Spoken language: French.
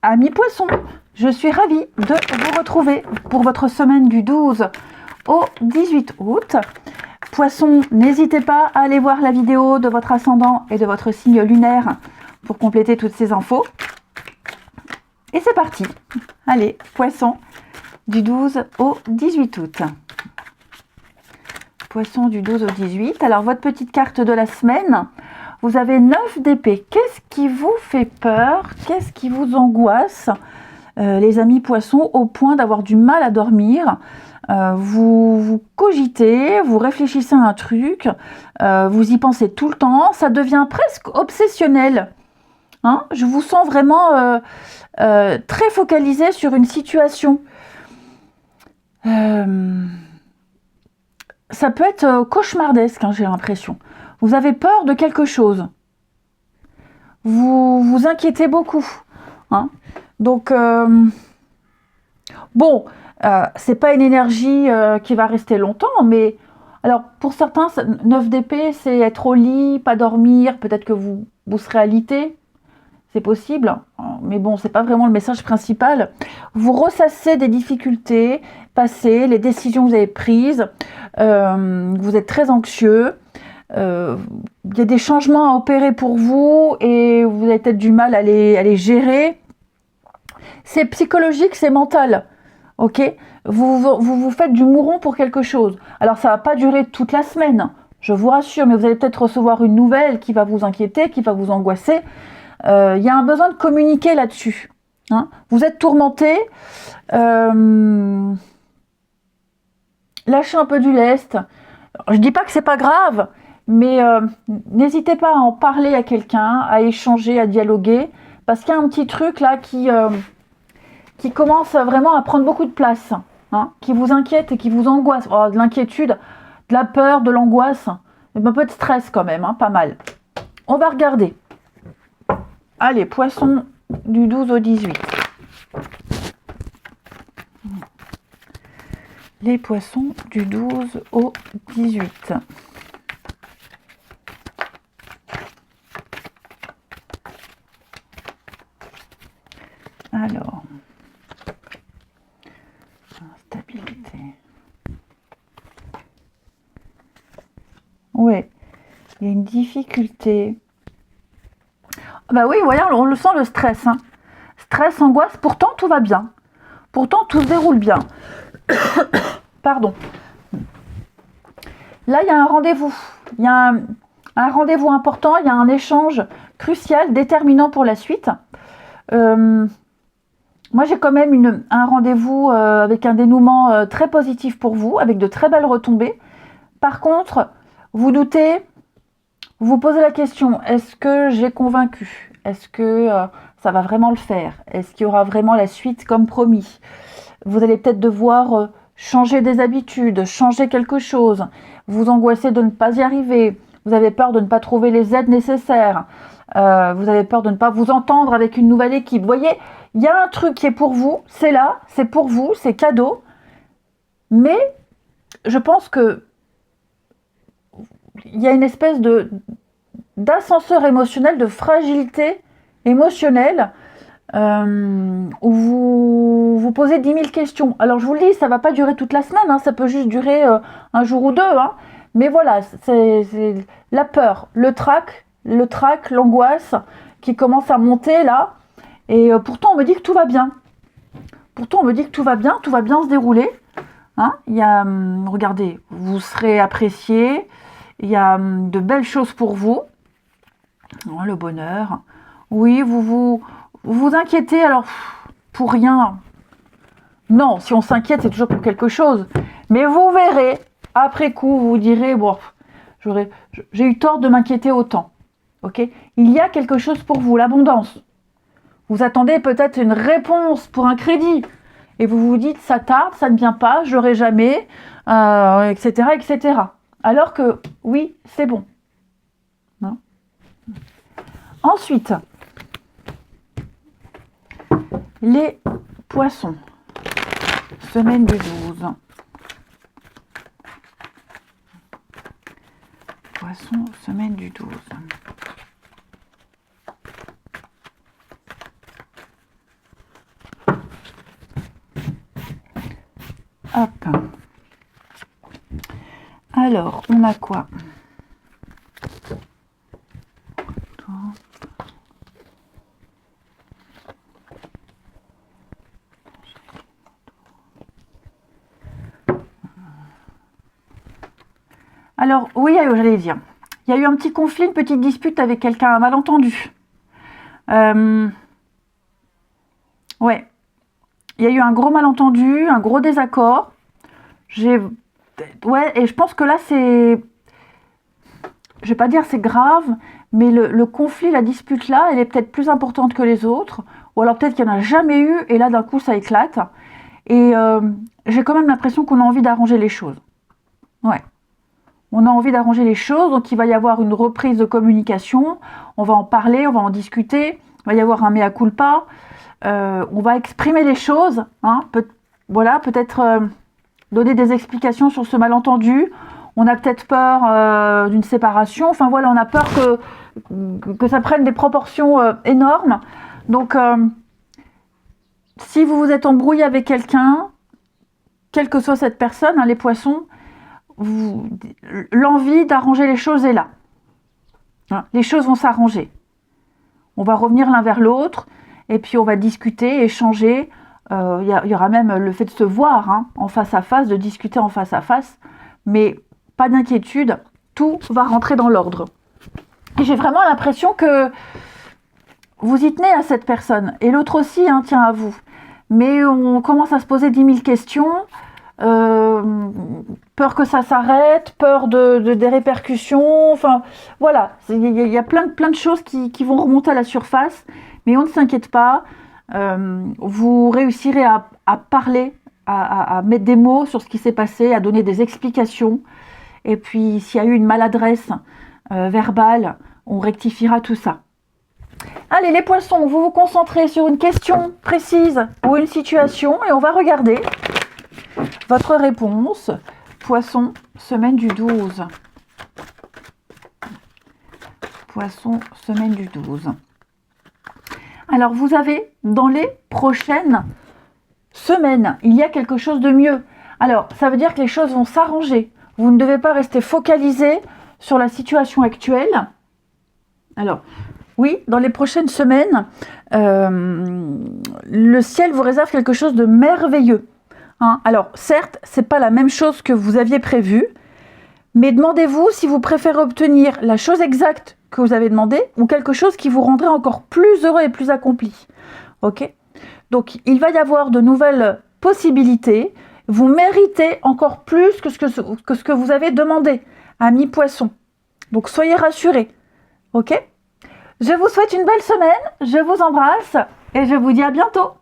Amis poissons, je suis ravie de vous retrouver pour votre semaine du 12 au 18 août. Poissons, n'hésitez pas à aller voir la vidéo de votre ascendant et de votre signe lunaire pour compléter toutes ces infos. Et c'est parti. Allez, poissons, du 12 au 18 août. Poissons du 12 au 18. Alors, votre petite carte de la semaine, vous avez 9 d'épée. Qu'est-ce qui vous fait peur? Qu'est-ce qui vous angoisse, les amis poissons, au point d'avoir du mal à dormir? Vous cogitez, vous réfléchissez à un truc, vous y pensez tout le temps, ça devient presque obsessionnel. Hein, je vous sens vraiment très focalisé sur une situation. Ça peut être cauchemardesque, hein, j'ai l'impression. Vous avez peur de quelque chose. Vous vous inquiétez beaucoup. Hein. Donc, bon, c'est pas une énergie qui va rester longtemps, mais alors pour certains, 9 d'épée, c'est être au lit, pas dormir, peut-être que vous serez alité. C'est possible, mais bon, c'est pas vraiment le message principal. Vous ressassez des difficultés passées, les décisions que vous avez prises, vous êtes très anxieux, il y a des changements à opérer pour vous et vous avez peut-être du mal à les gérer. C'est psychologique, c'est mental, ok? Vous faites du mouron pour quelque chose. Alors ça va pas durer toute la semaine, je vous rassure, mais vous allez peut-être recevoir une nouvelle qui va vous inquiéter, qui va vous angoisser. Il y a un besoin de communiquer là-dessus. Hein. Vous êtes tourmenté. Lâchez un peu du lest. Je dis pas que c'est pas grave, mais n'hésitez pas à en parler à quelqu'un, à échanger, à dialoguer, parce qu'il y a un petit truc là qui commence vraiment à prendre beaucoup de place, hein, qui vous inquiète et qui vous angoisse. Oh, de l'inquiétude, de la peur, de l'angoisse, un peu de stress quand même, hein, pas mal. On va regarder. Allez, poissons du 12 au 18. Les poissons du 12 au 18. Alors, instabilité. Ouais, il y a une difficulté. Bah oui, voyons, on le sent, le stress. Hein. Stress, angoisse, pourtant tout va bien. Pourtant tout se déroule bien. Pardon. Là, il y a un rendez-vous. Il y a un rendez-vous important, il y a un échange crucial, déterminant pour la suite. Moi, j'ai quand même un rendez-vous avec un dénouement très positif pour vous, avec de très belles retombées. Par contre, vous doutez, vous posez la question, est-ce que j'ai convaincu? Est-ce que ça va vraiment le faire? Est-ce qu'il y aura vraiment la suite comme promis? Vous allez peut-être devoir changer des habitudes, changer quelque chose. Vous angoissez de ne pas y arriver. Vous avez peur de ne pas trouver les aides nécessaires. Vous avez peur de ne pas vous entendre avec une nouvelle équipe. Vous voyez, il y a un truc qui est pour vous, c'est là, c'est pour vous, c'est cadeau. Mais je pense que il y a une espèce d'ascenseur émotionnel, de fragilité émotionnelle, où vous posez 10 000 questions. Alors je vous le dis, ça ne va pas durer toute la semaine, hein, ça peut juste durer un jour ou deux. Hein. Mais voilà, c'est la peur, le trac, l'angoisse qui commence à monter là. Et pourtant on me dit que tout va bien. Pourtant on me dit que tout va bien se dérouler. Hein. Il y a, regardez, vous serez apprécié. Il y a de belles choses pour vous. Oh, le bonheur. Oui, vous inquiétez, alors, pour rien. Non, si on s'inquiète, c'est toujours pour quelque chose. Mais vous verrez, après coup, vous direz, bon, j'ai eu tort de m'inquiéter autant. Ok? Il y a quelque chose pour vous, l'abondance. Vous attendez peut-être une réponse pour un crédit. Et vous vous dites, ça tarde, ça ne vient pas, je l'aurai jamais, etc., etc. Alors que, oui, c'est bon. Non. Ensuite, les poissons, semaine du 12. Poissons, semaine du 12. Hop. Alors, on a quoi? Alors, oui, j'allais dire. Il y a eu un petit conflit, une petite dispute avec quelqu'un, un malentendu. Ouais. Il y a eu un gros malentendu, un gros désaccord. Ouais, et je pense que là, c'est... Je vais pas dire c'est grave, mais le conflit, la dispute là, elle est peut-être plus importante que les autres. Ou alors peut-être qu'il n'y en a jamais eu, et là, d'un coup, ça éclate. Et j'ai quand même l'impression qu'on a envie d'arranger les choses. Ouais. On a envie d'arranger les choses, donc il va y avoir une reprise de communication. On va en parler, on va en discuter. Il va y avoir un mea culpa. On va exprimer les choses. Hein, voilà, peut-être donner des explications sur ce malentendu. On a peut-être peur d'une séparation. Enfin voilà, on a peur que ça prenne des proportions énormes. Donc, si vous vous êtes embrouillé avec quelqu'un, quelle que soit cette personne, hein, les poissons, l'envie d'arranger les choses est là. Hein, les choses vont s'arranger. On va revenir l'un vers l'autre et puis on va discuter, échanger. Il y aura même le fait de se voir hein, en face à face, de discuter en face à face. Mais pas d'inquiétude, tout va rentrer dans l'ordre. Et j'ai vraiment l'impression que vous y tenez à cette personne. Et l'autre aussi hein, tient à vous. Mais on commence à se poser 10 000 questions. Peur que ça s'arrête, peur des répercussions, enfin voilà, il y a plein de choses qui vont remonter à la surface, mais on ne s'inquiète pas, vous réussirez à parler, à mettre des mots sur ce qui s'est passé, à donner des explications, et puis s'il y a eu une maladresse verbale, on rectifiera tout ça. Allez les poissons, vous vous concentrez sur une question précise ou une situation, et on va regarder votre réponse. Poisson, semaine du 12. Poisson, semaine du 12. Alors, vous avez, dans les prochaines semaines, il y a quelque chose de mieux. Alors, ça veut dire que les choses vont s'arranger. Vous ne devez pas rester focalisé sur la situation actuelle. Alors, oui, dans les prochaines semaines, le ciel vous réserve quelque chose de merveilleux. Hein, alors, certes, ce n'est pas la même chose que vous aviez prévu, mais demandez-vous si vous préférez obtenir la chose exacte que vous avez demandé ou quelque chose qui vous rendrait encore plus heureux et plus accompli. Ok ? Donc, il va y avoir de nouvelles possibilités. Vous méritez encore plus que ce que vous avez demandé, amis poissons. Donc, soyez rassurés. Ok ? Je vous souhaite une belle semaine, je vous embrasse et je vous dis à bientôt.